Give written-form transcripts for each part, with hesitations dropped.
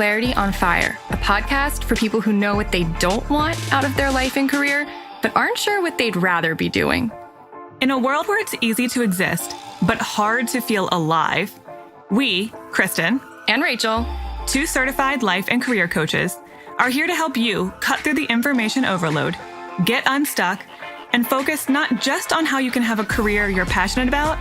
Clarity on Fire, a podcast for people who know what they don't want out of their life and career, but aren't sure what they'd rather be doing. In a world where it's easy to exist, but hard to feel alive, we, Kristen and Rachel, 2 certified life and career coaches, are here to help you cut through the information overload, get unstuck, and focus not just on how you can have a career you're passionate about,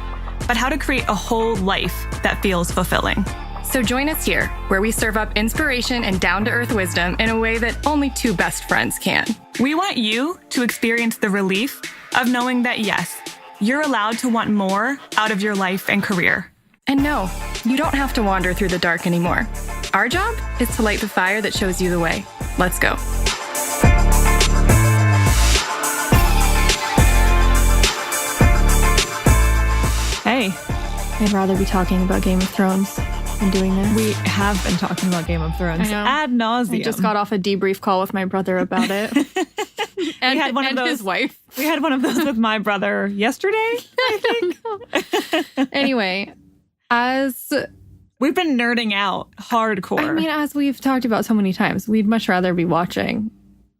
but how to create a whole life that feels fulfilling. So join us here, where we serve up inspiration and down-to-earth wisdom in a way that only 2 best friends can. We want you to experience the relief of knowing that, yes, you're allowed to want more out of your life and career. And no, you don't have to wander through the dark anymore. Our job is to light the fire that shows you the way. Let's go. Hey. I'd rather be talking about Game of Thrones than doing this. We have been talking about Game of Thrones ad nauseum. I just got off a debrief call with my brother about it. And, we had one and of those, his wife. We had one of those with my brother yesterday, I think. Anyway, as we've been nerding out hardcore. I mean, as we've talked about so many times, we'd much rather be watching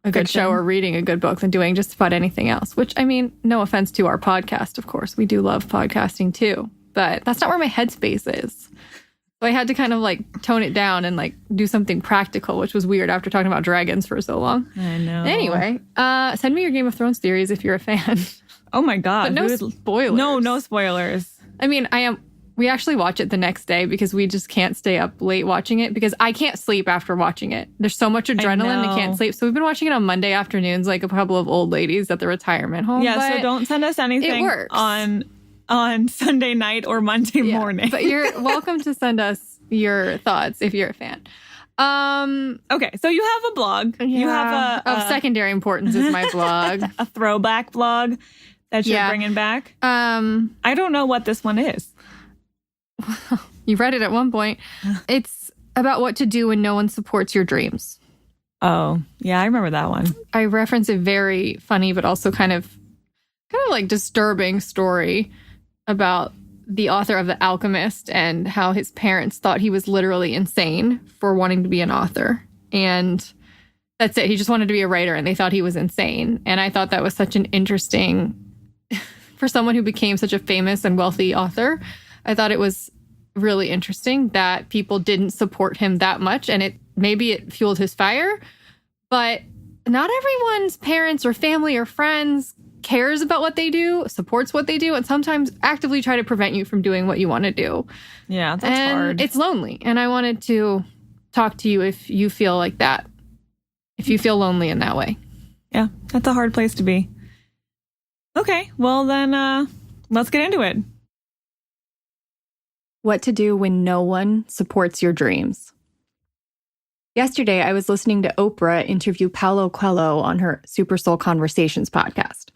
a good show or reading a good book than doing just about anything else. Which, I mean, no offense to our podcast, of course. We do love podcasting too. But that's not where my headspace is. So I had to kind of like tone it down and like do something practical, which was weird after talking about dragons for so long. I know. Anyway, send me your Game of Thrones theories if you're a fan. Oh my God. But no spoilers. No spoilers. I mean, we actually watch it the next day because we just can't stay up late watching it because I can't sleep after watching it. There's so much adrenaline, I can't sleep. So we've been watching it on Monday afternoons, like a couple of old ladies at the retirement home. Yeah, so don't send us anything on Sunday night or Monday morning. But you're welcome to send us your thoughts if you're a fan. Okay, so you have a blog. Yeah. You have of secondary importance is my blog. A throwback blog that you're bringing back. I don't know what this one is. You read it at one point. It's about what to do when no one supports your dreams. Oh, yeah, I remember that one. I reference a very funny but also kind of like disturbing story about the author of The Alchemist and how his parents thought he was literally insane for wanting to be an author. And that's it. He just wanted to be a writer and they thought he was insane. And I thought that was such an interesting, for someone who became such a famous and wealthy author, I thought it was really interesting that people didn't support him that much. And maybe it fueled his fire, but not everyone's parents or family or friends cares about what they do, supports what they do, and sometimes actively try to prevent you from doing what you want to do. Yeah, that's hard. It's lonely. And I wanted to talk to you if you feel like that, if you feel lonely in that way. Yeah, that's a hard place to be. Okay, well then, let's get into it. What to do when no one supports your dreams. Yesterday, I was listening to Oprah interview Paulo Coelho on her Super Soul Conversations podcast.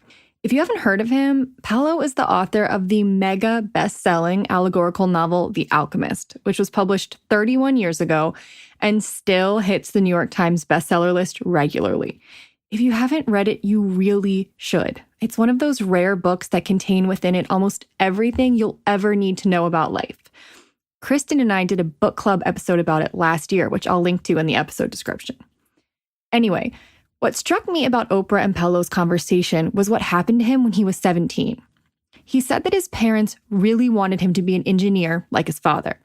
If you haven't heard of him, Paulo is the author of the mega-bestselling allegorical novel, The Alchemist, which was published 31 years ago and still hits the New York Times bestseller list regularly. If you haven't read it, you really should. It's one of those rare books that contain within it almost everything you'll ever need to know about life. Kristen and I did a book club episode about it last year, which I'll link to in the episode description. Anyway, what struck me about Oprah and Paulo's conversation was what happened to him when he was 17. He said that his parents really wanted him to be an engineer like his father.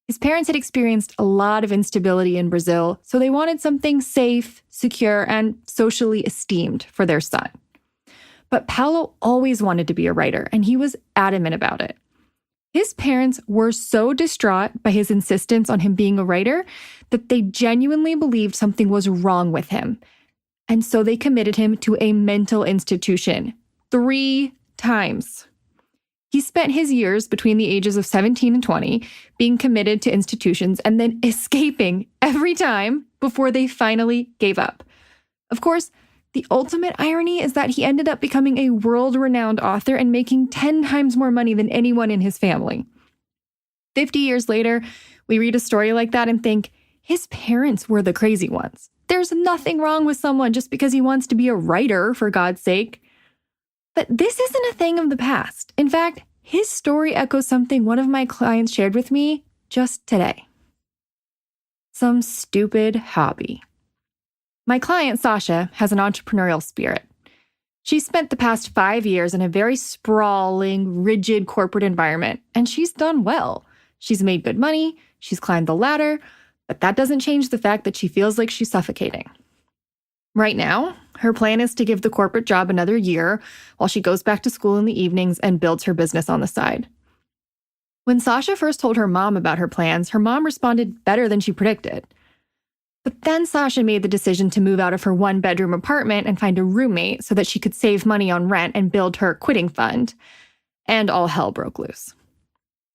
His parents had experienced a lot of instability in Brazil, so they wanted something safe, secure, and socially esteemed for their son. But Paulo always wanted to be a writer, and he was adamant about it. His parents were so distraught by his insistence on him being a writer that they genuinely believed something was wrong with him. And so they committed him to a mental institution 3 times. He spent his years between the ages of 17 and 20 being committed to institutions and then escaping every time before they finally gave up. Of course, the ultimate irony is that he ended up becoming a world-renowned author and making 10 times more money than anyone in his family. 50 years later, we read a story like that and think, his parents were the crazy ones. There's nothing wrong with someone just because he wants to be a writer, for God's sake. But this isn't a thing of the past. In fact, his story echoes something one of my clients shared with me just today. some stupid hobby. My client, Sasha, has an entrepreneurial spirit. She spent the past 5 years in a very sprawling, rigid corporate environment, and she's done well. She's made good money, she's climbed the ladder, but that doesn't change the fact that she feels like she's suffocating. Right now, her plan is to give the corporate job another year while she goes back to school in the evenings and builds her business on the side. When Sasha first told her mom about her plans, her mom responded better than she predicted. But then Sasha made the decision to move out of her one-bedroom apartment and find a roommate so that she could save money on rent and build her quitting fund. And all hell broke loose.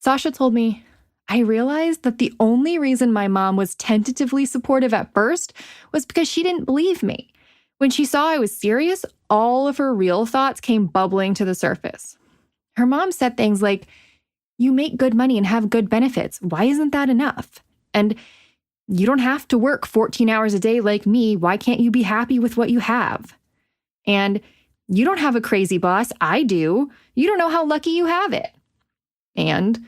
Sasha told me, I realized that the only reason my mom was tentatively supportive at first was because she didn't believe me. When she saw I was serious, all of her real thoughts came bubbling to the surface. Her mom said things like, "You make good money and have good benefits. Why isn't that enough? And you don't have to work 14 hours a day like me. Why can't you be happy with what you have? And you don't have a crazy boss. I do. You don't know how lucky you have it. And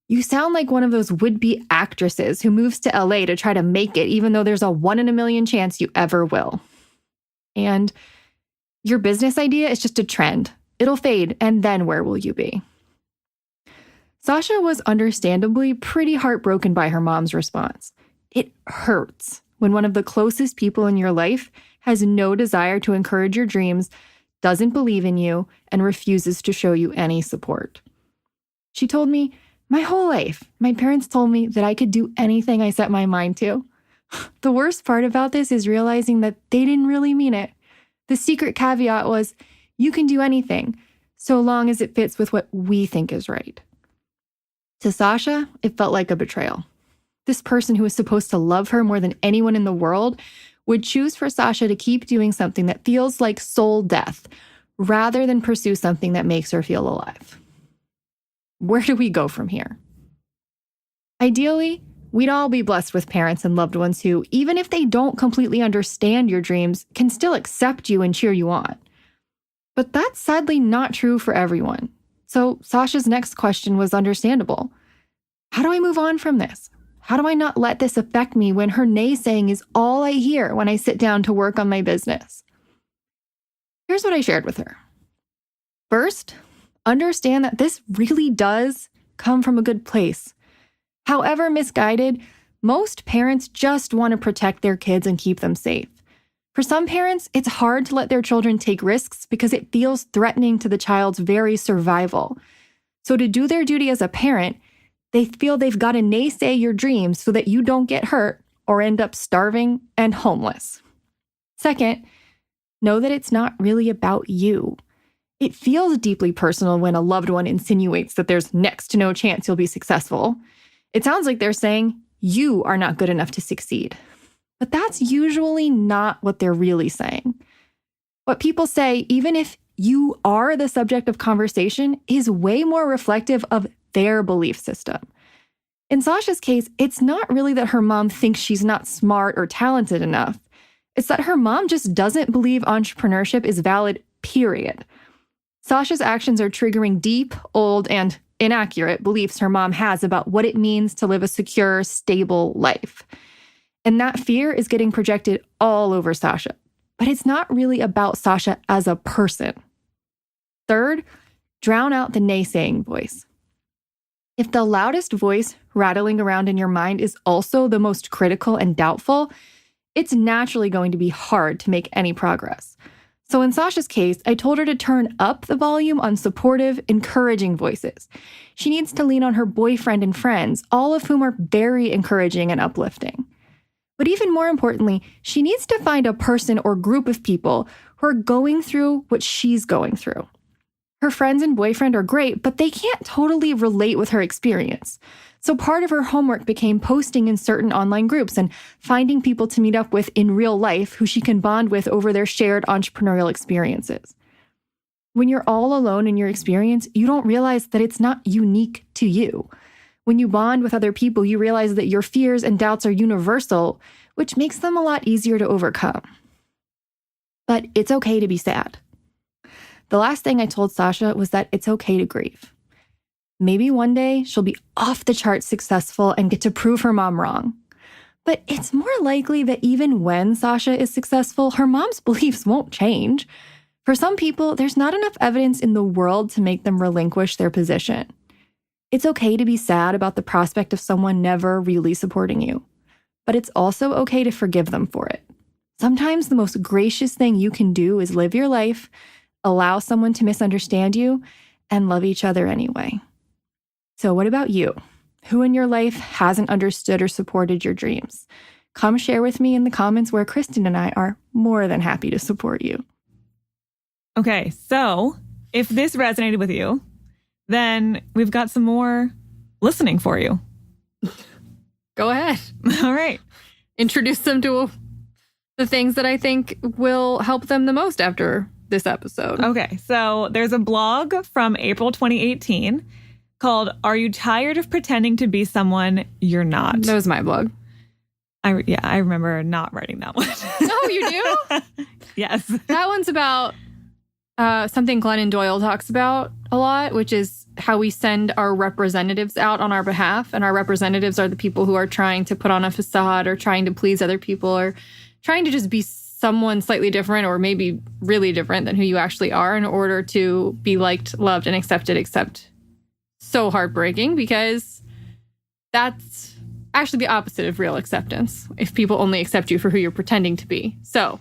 you sound like one of those would-be actresses who moves to LA to try to make it, even though there's a 1 in a million chance you ever will. And your business idea is just a trend. It'll fade, and then where will you be?" Sasha was understandably pretty heartbroken by her mom's response. It hurts when one of the closest people in your life has no desire to encourage your dreams, doesn't believe in you, and refuses to show you any support. She told me, "My whole life, my parents told me that I could do anything I set my mind to. The worst part about this is realizing that they didn't really mean it. The secret caveat was, you can do anything, so long as it fits with what we think is right." To Sasha, it felt like a betrayal. This person who was supposed to love her more than anyone in the world would choose for Sasha to keep doing something that feels like soul death, rather than pursue something that makes her feel alive. Where do we go from here? Ideally, we'd all be blessed with parents and loved ones who, even if they don't completely understand your dreams, can still accept you and cheer you on. But that's sadly not true for everyone. So Sasha's next question was understandable. How do I move on from this? How do I not let this affect me when her naysaying is all I hear when I sit down to work on my business? Here's what I shared with her. First, understand that this really does come from a good place. However misguided, most parents just want to protect their kids and keep them safe. For some parents, it's hard to let their children take risks because it feels threatening to the child's very survival. So to do their duty as a parent, they feel they've got to naysay your dreams so that you don't get hurt or end up starving and homeless. Second, know that it's not really about you. It feels deeply personal when a loved one insinuates that there's next to no chance you'll be successful. It sounds like they're saying you are not good enough to succeed. But that's usually not what they're really saying. What people say, even if you are the subject of conversation, is way more reflective of their belief system. In Sasha's case, it's not really that her mom thinks she's not smart or talented enough. It's that her mom just doesn't believe entrepreneurship is valid, period. Sasha's actions are triggering deep, old, and inaccurate beliefs her mom has about what it means to live a secure, stable life. And that fear is getting projected all over Sasha. But it's not really about Sasha as a person. Third, drown out the naysaying voice. If the loudest voice rattling around in your mind is also the most critical and doubtful, it's naturally going to be hard to make any progress. So in Sasha's case, I told her to turn up the volume on supportive, encouraging voices. She needs to lean on her boyfriend and friends, all of whom are very encouraging and uplifting. But even more importantly, she needs to find a person or group of people who are going through what she's going through. Her friends and boyfriend are great, but they can't totally relate with her experience. So part of her homework became posting in certain online groups and finding people to meet up with in real life who she can bond with over their shared entrepreneurial experiences. When you're all alone in your experience, you don't realize that it's not unique to you. When you bond with other people, you realize that your fears and doubts are universal, which makes them a lot easier to overcome. But it's okay to be sad. The last thing I told Sasha was that it's okay to grieve. Maybe one day she'll be off the charts successful and get to prove her mom wrong. But it's more likely that even when Sasha is successful, her mom's beliefs won't change. For some people, there's not enough evidence in the world to make them relinquish their position. It's okay to be sad about the prospect of someone never really supporting you, but it's also okay to forgive them for it. Sometimes the most gracious thing you can do is live your life, allow someone to misunderstand you, and love each other anyway. So what about you? Who in your life hasn't understood or supported your dreams? Come share with me in the comments where Kristen and I are more than happy to support you. Okay, so if this resonated with you, then we've got some more listening for you. Go ahead. All right. Introduce them to the things that I think will help them the most after this episode. Okay, so there's a blog from April 2018 called Are You Tired of Pretending to Be Someone You're Not? That was my blog. I remember not writing that one. Oh, you do? Yes. That one's about something Glennon Doyle talks about a lot, which is how we send our representatives out on our behalf. And our representatives are the people who are trying to put on a facade or trying to please other people or trying to just be someone slightly different or maybe really different than who you actually are in order to be liked, loved, and accepted, except so heartbreaking because that's actually the opposite of real acceptance if people only accept you for who you're pretending to be. So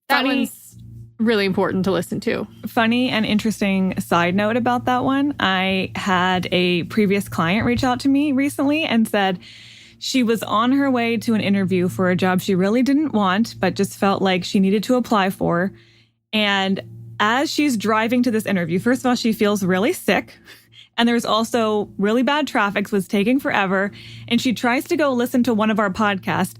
that one's really important to listen to. Funny and interesting side note about that one. I had a previous client reach out to me recently and said she was on her way to an interview for a job she really didn't want, but just felt like she needed to apply for. And as she's driving to this interview, first of all, she feels really sick. And there's also really bad traffic, was taking forever. And she tries to go listen to one of our podcasts,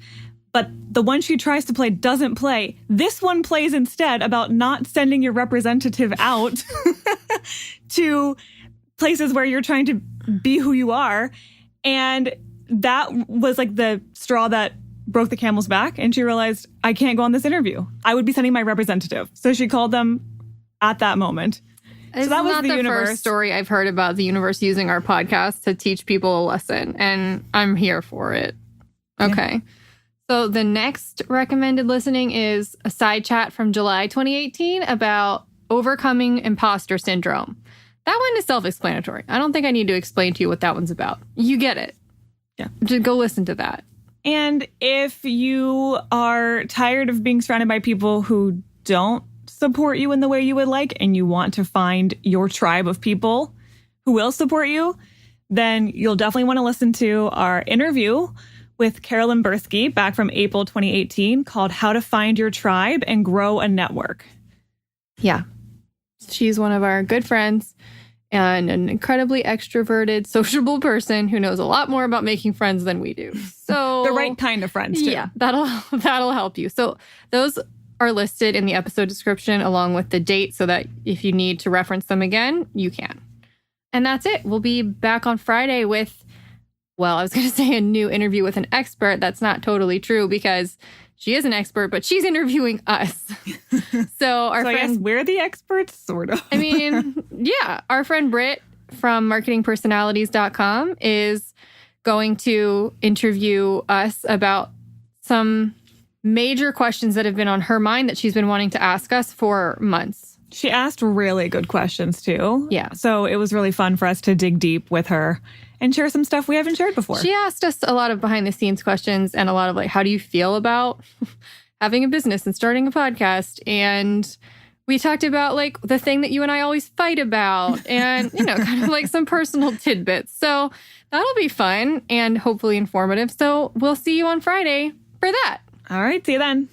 but the one she tries to play doesn't play. This one plays instead about not sending your representative out to places where you're trying to be who you are. And that was like the straw that broke the camel's back. And she realized, I can't go on this interview. I would be sending my representative. So she called them at that moment. So that was the first story I've heard about the universe using our podcast to teach people a lesson. And I'm here for it. Okay. Yeah. So the next recommended listening is a side chat from July 2018 about overcoming imposter syndrome. That one is self-explanatory. I don't think I need to explain to you what that one's about. You get it. Yeah. Just go listen to that. And if you are tired of being surrounded by people who don't support you in the way you would like, and you want to find your tribe of people who will support you, then you'll definitely want to listen to our interview with Carolyn Bursky back from April 2018 called How to Find Your Tribe and Grow a Network. Yeah. She's one of our good friends and an incredibly extroverted, sociable person who knows a lot more about making friends than we do. So the right kind of friends, too. Yeah, that'll help you. So those are listed in the episode description along with the date so that if you need to reference them again, you can. And that's it. We'll be back on Friday with, well, I was going to say a new interview with an expert. That's not totally true because she is an expert, but she's interviewing us. So I guess we're the experts, sort of. I mean, yeah. Our friend Britt from marketingpersonalities.com is going to interview us about some major questions that have been on her mind that she's been wanting to ask us for months. She asked really good questions, too. Yeah. So it was really fun for us to dig deep with her and share some stuff we haven't shared before. She asked us a lot of behind the scenes questions and a lot of like, how do you feel about having a business and starting a podcast? And we talked about like the thing that you and I always fight about and, you know, kind of like some personal tidbits. So that'll be fun and hopefully informative. So we'll see you on Friday for that. All right. See you then.